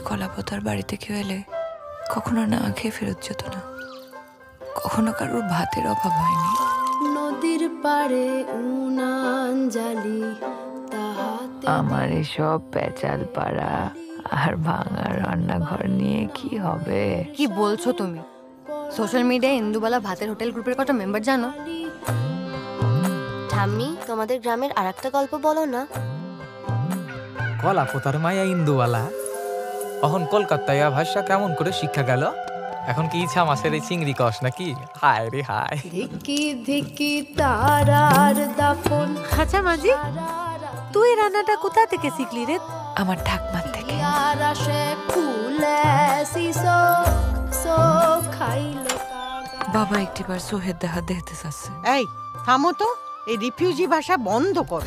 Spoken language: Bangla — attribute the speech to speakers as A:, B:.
A: কলাপতার বাড়িতে কেউ এলে কখনো না খেয়ে ফেরত যেত না, কখনো কারোর ভাতের অভাব হয়নি।
B: নদীর পাড়ে উনান জ্বালি,
A: আমার এসব পেঁচাল পাড়া আর ভাঙা রান্নাঘর নিয়ে কি হবে?
C: কি বলছো তুমি? সোশ্যাল মিডিয়ায় ইন্দুবালা ভাতের হোটেল গ্রুপের কত মেম্বার জানো?
D: ঠাম্মি, তোমাদের গ্রামের আরেকটা গল্প বলো না।
E: কলাপতার মায়া ইন্দুওয়ালা এখন কলকাতায় ভাষা কেমন করে শিক্ষা গেল? এখন কি ইচ্ছা মাসের এই চিংড়ি কষ নাকি? হায় রে হায়।
B: ধিকি ধিকি তারার দাফন।
F: আচ্ছা মাঝি, তুই রান্নাটা কোথা থেকে শিখলি রে?
A: আমার ঠাকমার থেকে।
B: আর আসে ফুলে সিসক সক খাইলো
A: বাবা একটিবার সোহেদ দেখা দেখতে চাচ্ছে।
F: এই থামো তো, এই রিফিউজি ভাষা বন্ধ কর।